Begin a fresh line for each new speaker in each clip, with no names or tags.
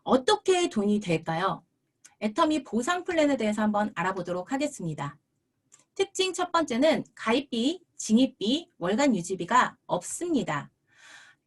어떻게 돈이 될까요? 애터미 보상 플랜에 대해서 한번 알아보도록 하겠습니다. 특징 첫 번째는 가입비, 징입비, 월간 유지비가 없습니다.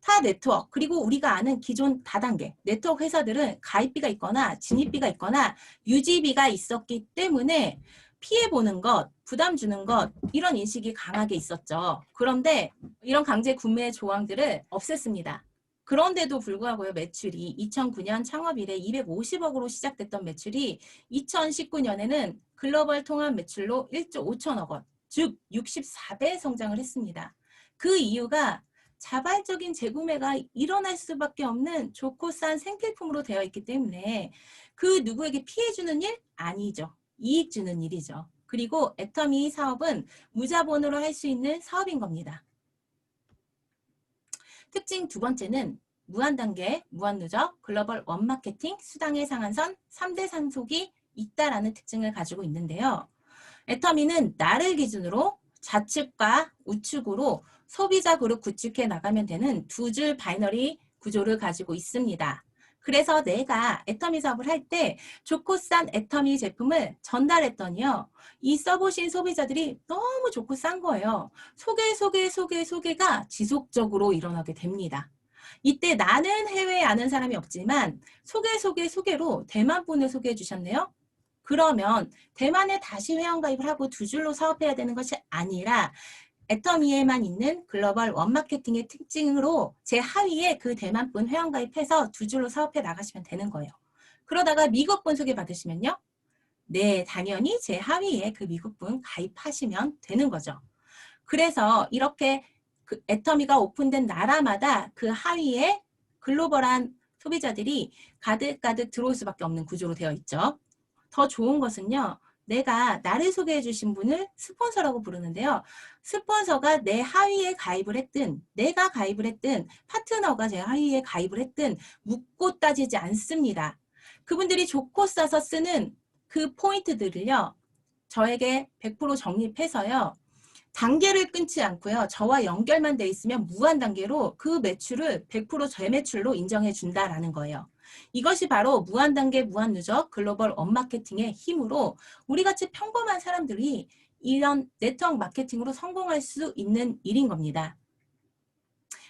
타 네트워크 그리고 우리가 아는 기존 다단계 네트워크 회사들은 가입비가 있거나 진입비가 있거나 유지비가 있었기 때문에 피해보는 것, 부담 주는 것 이런 인식이 강하게 있었죠. 그런데 이런 강제 구매 조항들을 없앴습니다. 그런데도 불구하고요. 매출이 2009년 창업 이래 250억으로 시작됐던 매출이 2019년에는 글로벌 통합 매출로 1조 5천억 원, 즉 64배 성장을 했습니다. 그 이유가 자발적인 재구매가 일어날 수밖에 없는 좋고 싼 생필품으로 되어 있기 때문에 그 누구에게 피해 주는 일? 아니죠. 이익 주는 일이죠. 그리고 애터미 사업은 무자본으로 할 수 있는 사업인 겁니다. 특징 두 번째는 무한단계, 무한누적, 글로벌 원마케팅, 수당의 상한선, 3대 상속이 있다라는 특징을 가지고 있는데요. 애터미는 나를 기준으로 좌측과 우측으로 소비자 그룹 구축해 나가면 되는 두 줄 바이너리 구조를 가지고 있습니다. 그래서 내가 애터미 사업을 할 때 좋고 싼 애터미 제품을 전달했더니요. 이 써보신 소비자들이 너무 좋고 싼 거예요. 소개가 지속적으로 일어나게 됩니다. 이때 나는 해외에 아는 사람이 없지만 소개로 대만 분을 소개해 주셨네요. 그러면 대만에 다시 회원가입을 하고 두 줄로 사업해야 되는 것이 아니라 애터미에만 있는 글로벌 원마케팅의 특징으로 제 하위에 그 대만분 회원가입해서 두 줄로 사업해 나가시면 되는 거예요. 그러다가 미국분 소개받으시면요. 네, 당연히 제 하위에 그 미국분 가입하시면 되는 거죠. 그래서 이렇게 그 애터미가 오픈된 나라마다 그 하위에 글로벌한 소비자들이 가득가득 들어올 수밖에 없는 구조로 되어 있죠. 더 좋은 것은요. 내가 나를 소개해 주신 분을 스폰서라고 부르는데요. 스폰서가 내 하위에 가입을 했든 내가 가입을 했든 파트너가 제 하위에 가입을 했든 묻고 따지지 않습니다. 그분들이 좋고 싸서 쓰는 그 포인트들을요. 저에게 100% 적립해서요. 단계를 끊지 않고요. 저와 연결만 돼 있으면 무한 단계로 그 매출을 100% 재매출로 인정해 준다라는 거예요. 이것이 바로 무한 단계, 무한 누적, 글로벌 업마케팅의 힘으로 우리같이 평범한 사람들이 이런 네트워크 마케팅으로 성공할 수 있는 일인 겁니다.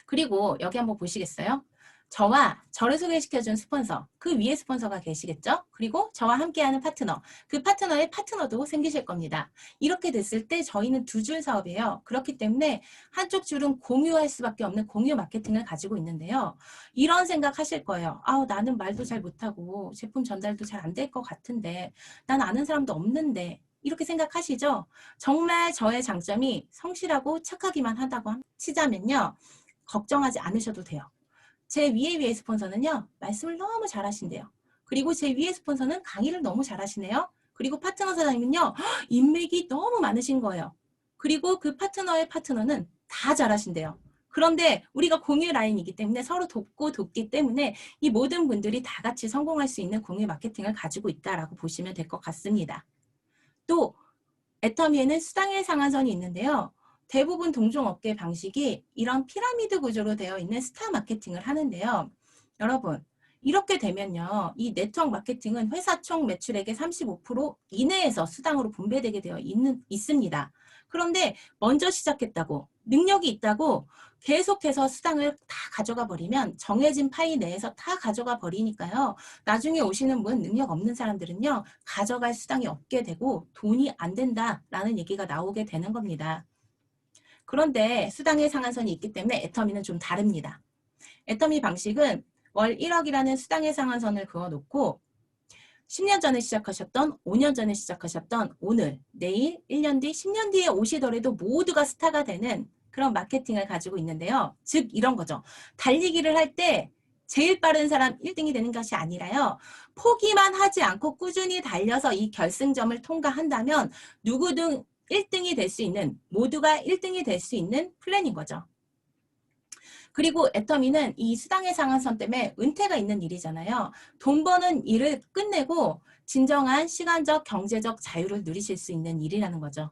그리고 여기 한번 보시겠어요? 저와 저를 소개시켜준 스폰서, 그 위에 스폰서가 계시겠죠? 그리고 저와 함께하는 파트너, 그 파트너의 파트너도 생기실 겁니다. 이렇게 됐을 때 저희는 두 줄 사업이에요. 그렇기 때문에 한쪽 줄은 공유할 수밖에 없는 공유 마케팅을 가지고 있는데요. 이런 생각 하실 거예요. 아우, 나는 말도 잘 못하고 제품 전달도 잘 안 될 것 같은데 난 아는 사람도 없는데 이렇게 생각하시죠? 정말 저의 장점이 성실하고 착하기만 하다고 치자면요. 걱정하지 않으셔도 돼요. 제 위에 스폰서는요. 말씀을 너무 잘하신대요. 그리고 제 위에 스폰서는 강의를 너무 잘하시네요. 그리고 파트너 사장님은요. 인맥이 너무 많으신 거예요. 그리고 그 파트너의 파트너는 다 잘하신대요. 그런데 우리가 공유 라인이기 때문에 서로 돕고 돕기 때문에 이 모든 분들이 다 같이 성공할 수 있는 공유 마케팅을 가지고 있다라고 보시면 될 것 같습니다. 또 애터미에는 수당의 상한선이 있는데요. 대부분 동종업계 방식이 이런 피라미드 구조로 되어 있는 스타 마케팅을 하는데요. 여러분, 이렇게 되면요. 이 네트워크 마케팅은 회사 총 매출액의 35% 이내에서 수당으로 분배되게 되어 있습니다. 그런데 먼저 시작했다고, 능력이 있다고 계속해서 수당을 다 가져가 버리면 정해진 파이 내에서 다 가져가 버리니까요. 나중에 오시는 분 능력 없는 사람들은요. 가져갈 수당이 없게 되고 돈이 안 된다라는 얘기가 나오게 되는 겁니다. 그런데 수당의 상한선이 있기 때문에 애터미는 좀 다릅니다. 애터미 방식은 월 1억이라는 수당의 상한선을 그어놓고 10년 전에 시작하셨던, 5년 전에 시작하셨던 오늘, 내일, 1년 뒤, 10년 뒤에 오시더라도 모두가 스타가 되는 그런 마케팅을 가지고 있는데요. 즉 이런 거죠. 달리기를 할 때 제일 빠른 사람 1등이 되는 것이 아니라요. 포기만 하지 않고 꾸준히 달려서 이 결승점을 통과한다면 누구든 1등이 될 수 있는, 모두가 1등이 될 수 있는 플랜인 거죠. 그리고 애터미는 이 수당의 상한선 때문에 은퇴가 있는 일이잖아요. 돈 버는 일을 끝내고 진정한 시간적, 경제적 자유를 누리실 수 있는 일이라는 거죠.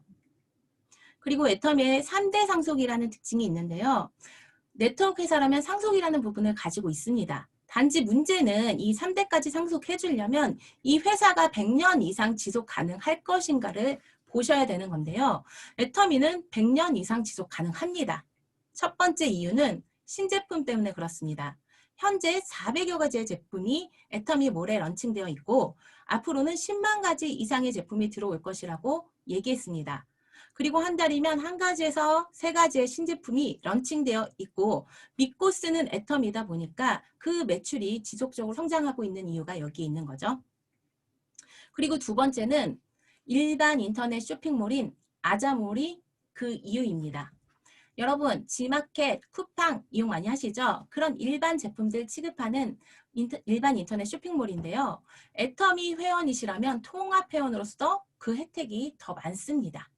그리고 애터미의 3대 상속이라는 특징이 있는데요. 네트워크 회사라면 상속이라는 부분을 가지고 있습니다. 단지 문제는 이 3대까지 상속해 주려면 이 회사가 100년 이상 지속 가능할 것인가를 보셔야 되는 건데요. 애터미는 100년 이상 지속 가능합니다. 첫 번째 이유는 신제품 때문에 그렇습니다. 현재 400여 가지의 제품이 애터미몰에 런칭되어 있고 앞으로는 10만 가지 이상의 제품이 들어올 것이라고 얘기했습니다. 그리고 한 달이면 한 가지에서 세 가지의 신제품이 런칭되어 있고 믿고 쓰는 애터미다 보니까 그 매출이 지속적으로 성장하고 있는 이유가 여기에 있는 거죠. 그리고 두 번째는 일반 인터넷 쇼핑몰인 아자몰이 그 이유입니다. 여러분 지마켓, 쿠팡 이용 많이 하시죠? 그런 일반 제품들 취급하는 일반 인터넷 쇼핑몰인데요. 애터미 회원이시라면 통합 회원으로서 그 혜택이 더 많습니다.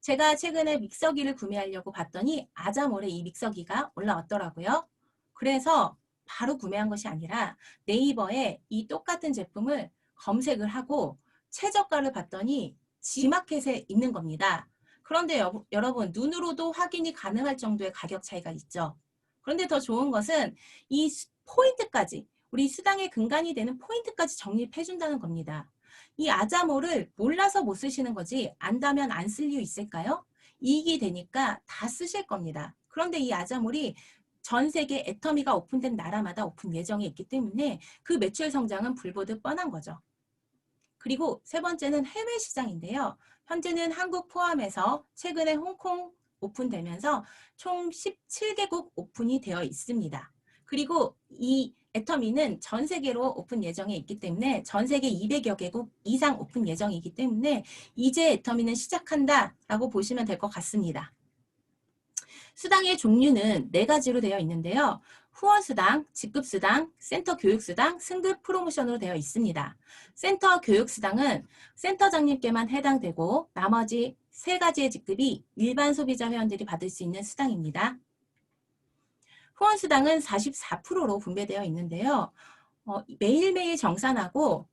제가 최근에 믹서기를 구매하려고 봤더니 아자몰에 이 믹서기가 올라왔더라고요. 그래서 바로 구매한 것이 아니라 네이버에 이 똑같은 제품을 검색을 하고 최저가를 봤더니 지마켓에 있는 겁니다. 그런데 여러분 눈으로도 확인이 가능할 정도의 가격 차이가 있죠. 그런데 더 좋은 것은 이 포인트까지 우리 수당의 근간이 되는 포인트까지 적립해 준다는 겁니다. 이 아자몰을 몰라서 못 쓰시는 거지 안다면 안 쓸 이유 있을까요? 이익이 되니까 다 쓰실 겁니다. 그런데 이 아자몰이 전 세계 애터미가 오픈된 나라마다 오픈 예정에 있기 때문에 그 매출 성장은 불보듯 뻔한 거죠. 그리고 세 번째는 해외 시장인데요. 현재는 한국 포함해서 최근에 홍콩 오픈되면서 총 17개국 오픈이 되어 있습니다. 그리고 이 애터미는 전 세계로 오픈 예정에 있기 때문에 전 세계 200여 개국 이상 오픈 예정이기 때문에 이제 애터미는 시작한다라고 보시면 될 것 같습니다. 수당의 종류는 4가지로 되어 있는데요. 후원수당, 직급수당, 센터 교육수당, 승급 프로모션으로 되어 있습니다. 센터 교육수당은 센터장님께만 해당되고 나머지 3가지의 직급이 일반 소비자 회원들이 받을 수 있는 수당입니다. 후원수당은 44%로 분배되어 있는데요. 매일매일 정산하고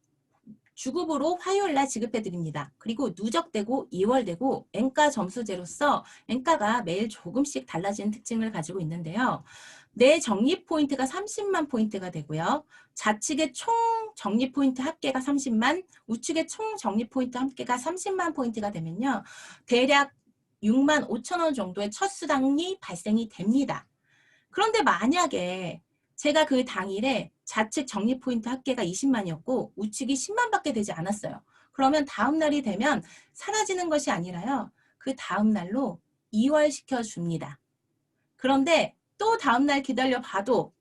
주급으로 화요일날 지급해드립니다. 그리고 누적되고 이월되고 엔가 점수제로서 엔가가 매일 조금씩 달라지는 특징을 가지고 있는데요. 내 적립 포인트가 30만 포인트가 되고요. 좌측의 총 적립 포인트 합계가 30만, 우측의 총 적립 포인트 합계가 30만 포인트가 되면요. 대략 6만 5천 원 정도의 첫 수당이 발생이 됩니다. 그런데 만약에 제가 그 당일에 좌측 적립 포인트 합계가 20만이었고 우측이 10만밖에 되지 않았어요. 그러면 다음 날이 되면 사라지는 것이 아니라요. 그 다음 날로 이월시켜 줍니다. 그런데 또 다음 날 기다려 봐도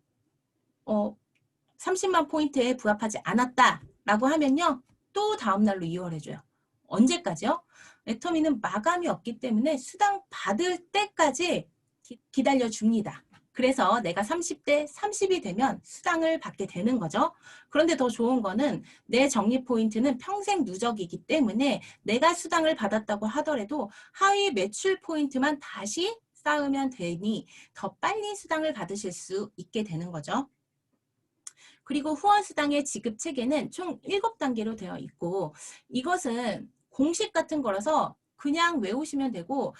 30만 포인트에 부합하지 않았다라고 하면요. 또 다음 날로 이월해줘요. 언제까지요? 애터미는 마감이 없기 때문에 수당 받을 때까지 기다려 줍니다. 그래서 내가 30대 30이 되면 수당을 받게 되는 거죠. 그런데 더 좋은 거는 내 적립 포인트는 평생 누적이기 때문에 내가 수당을 받았다고 하더라도 하위 매출 포인트만 다시 쌓으면 되니 더 빨리 수당을 받으실 수 있게 되는 거죠. 그리고 후원수당의 지급 체계는 총 7단계로 되어 있고 이것은 공식 같은 거라서 그냥 외우시면 되고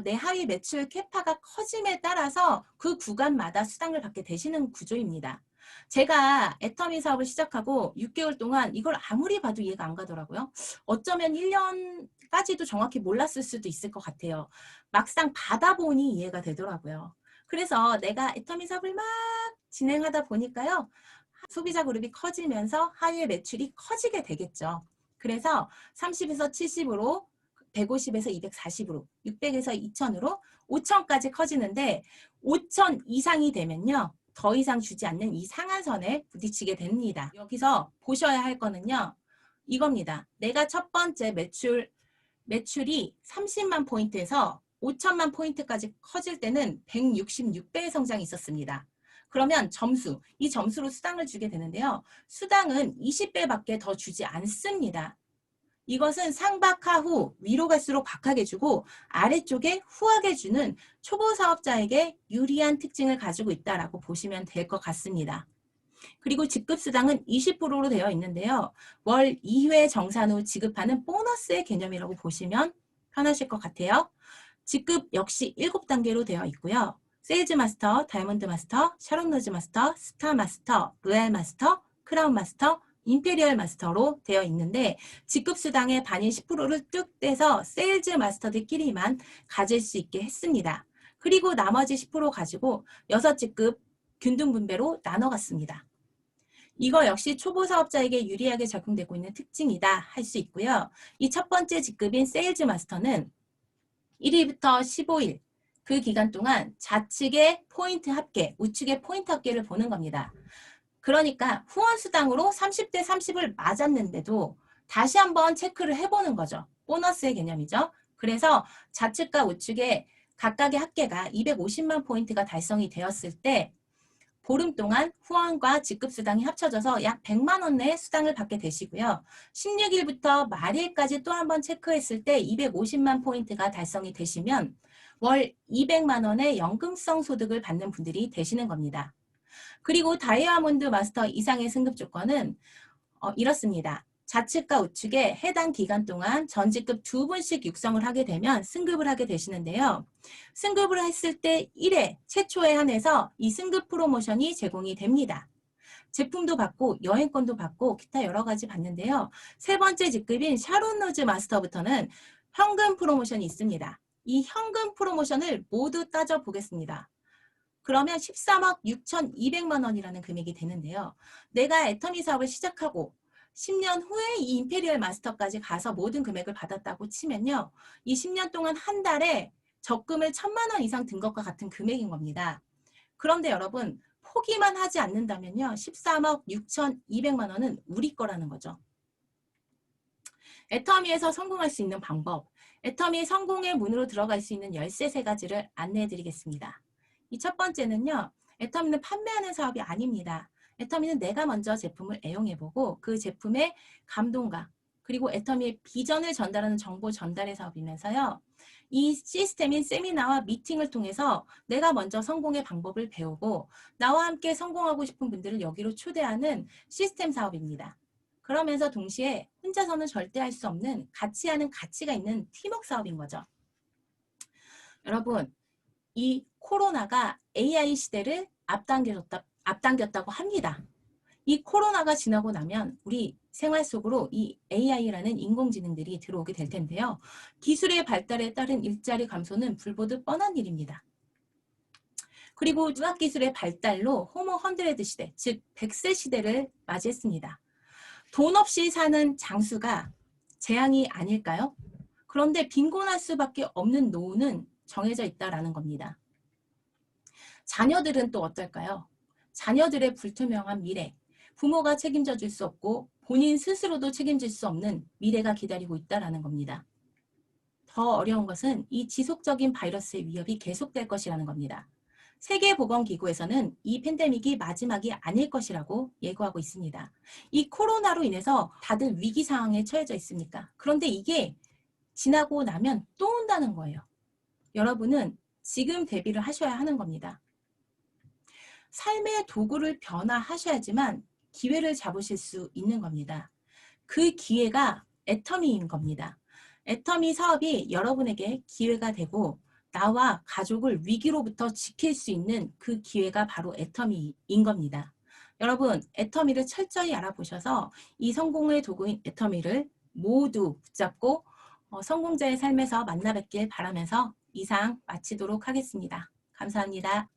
내 하위 매출 캐파가 커짐에 따라서 그 구간마다 수당을 받게 되시는 구조입니다. 제가 애터미 사업을 시작하고 6개월 동안 이걸 아무리 봐도 이해가 안 가더라고요. 어쩌면 1년까지도 정확히 몰랐을 수도 있을 것 같아요. 막상 받아보니 이해가 되더라고요. 그래서 내가 애터미 사업을 막 진행하다 보니까요. 소비자 그룹이 커지면서 하위의 매출이 커지게 되겠죠. 그래서 30에서 70으로 150에서 240으로 600에서 2000으로 5000까지 커지는데 5000 이상이 되면요. 더 이상 주지 않는 이 상한선에 부딪히게 됩니다. 여기서 보셔야 할 거는요. 이겁니다. 내가 첫 번째 매출이 30만 포인트에서 5천만 포인트까지 커질 때는 166배의 성장이 있었습니다. 그러면 이 점수로 수당을 주게 되는데요. 수당은 20배밖에 더 주지 않습니다. 이것은 상박하후 위로 갈수록 박하게 주고 아래쪽에 후하게 주는 초보 사업자에게 유리한 특징을 가지고 있다라고 보시면 될 것 같습니다. 그리고 직급수당은 20%로 되어 있는데요. 월 2회 정산 후 지급하는 보너스의 개념이라고 보시면 편하실 것 같아요. 직급 역시 7단계로 되어 있고요. 세일즈 마스터, 다이아몬드 마스터, 샤론 로즈 마스터, 스타 마스터, 로얄 마스터, 크라운 마스터, 임페리얼 마스터로 되어 있는데 직급 수당의 반인 10%를 뚝 떼서 세일즈 마스터들끼리만 가질 수 있게 했습니다. 그리고 나머지 10% 가지고 6직급 균등 분배로 나눠갔습니다. 이거 역시 초보 사업자에게 유리하게 적용되고 있는 특징이다 할 수 있고요. 이 첫 번째 직급인 세일즈 마스터는 1일부터 15일 그 기간 동안 좌측의 포인트 합계, 우측의 포인트 합계를 보는 겁니다. 그러니까 후원 수당으로 30대 30을 맞았는데도 다시 한번 체크를 해보는 거죠. 보너스의 개념이죠. 그래서 좌측과 우측의 각각의 합계가 250만 포인트가 달성이 되었을 때 보름 동안 후원과 직급수당이 합쳐져서 약 100만 원 내 수당을 받게 되시고요. 16일부터 말일까지 또 한번 체크했을 때 250만 포인트가 달성이 되시면 월 200만 원의 연금성 소득을 받는 분들이 되시는 겁니다. 그리고 다이아몬드 마스터 이상의 승급 조건은 이렇습니다. 좌측과 우측에 해당 기간 동안 전직급 2분씩 육성을 하게 되면 승급을 하게 되시는데요. 승급을 했을 때 1회 최초에 한해서 이 승급 프로모션이 제공이 됩니다. 제품도 받고 여행권도 받고 기타 여러 가지 받는데요. 세 번째 직급인 샤론 로즈 마스터부터는 현금 프로모션이 있습니다. 이 현금 프로모션을 모두 따져보겠습니다. 그러면 13억 6,200만 원이라는 금액이 되는데요. 내가 애터미 사업을 시작하고 10년 후에 이 임페리얼 마스터까지 가서 모든 금액을 받았다고 치면요. 이 10년 동안 한 달에 적금을 1,000만 원 이상 든 것과 같은 금액인 겁니다. 그런데 여러분 포기만 하지 않는다면요. 13억 6,200만 원은 우리 거라는 거죠. 애터미에서 성공할 수 있는 방법, 애터미 성공의 문으로 들어갈 수 있는 13가지를 안내해 드리겠습니다. 이 첫 번째는요. 애터미는 판매하는 사업이 아닙니다. 애터미는 내가 먼저 제품을 애용해보고 그 제품의 감동과 그리고 애터미의 비전을 전달하는 정보 전달의 사업이면서요. 이 시스템인 세미나와 미팅을 통해서 내가 먼저 성공의 방법을 배우고 나와 함께 성공하고 싶은 분들을 여기로 초대하는 시스템 사업입니다. 그러면서 동시에 혼자서는 절대 할 수 없는 같이 하는 가치가 있는 팀워크 사업인 거죠. 여러분, 이 코로나가 AI 시대를 앞당겼다고 합니다. 이 코로나가 지나고 나면 우리 생활 속으로 이 AI라는 인공지능들이 들어오게 될 텐데요. 기술의 발달에 따른 일자리 감소는 불보듯 뻔한 일입니다. 그리고 의학기술의 발달로 호모 100 시대, 즉 100세 시대를 맞이했습니다. 돈 없이 사는 장수가 재앙이 아닐까요? 그런데 빈곤할 수밖에 없는 노후는 정해져 있다라는 겁니다. 자녀들은 또 어떨까요? 자녀들의 불투명한 미래, 부모가 책임져 줄 수 없고 본인 스스로도 책임질 수 없는 미래가 기다리고 있다라는 겁니다. 더 어려운 것은 이 지속적인 바이러스의 위협이 계속될 것이라는 겁니다. 세계보건기구에서는 이 팬데믹이 마지막이 아닐 것이라고 예고하고 있습니다. 이 코로나로 인해서 다들 위기 상황에 처해져 있습니까? 그런데 이게 지나고 나면 또 온다는 거예요. 여러분은 지금 대비를 하셔야 하는 겁니다. 삶의 도구를 변화하셔야지만 기회를 잡으실 수 있는 겁니다. 그 기회가 애터미인 겁니다. 애터미 사업이 여러분에게 기회가 되고 나와 가족을 위기로부터 지킬 수 있는 그 기회가 바로 애터미인 겁니다. 여러분, 애터미를 철저히 알아보셔서 이 성공의 도구인 애터미를 모두 붙잡고 성공자의 삶에서 만나 뵙길 바라면서 이상 마치도록 하겠습니다. 감사합니다.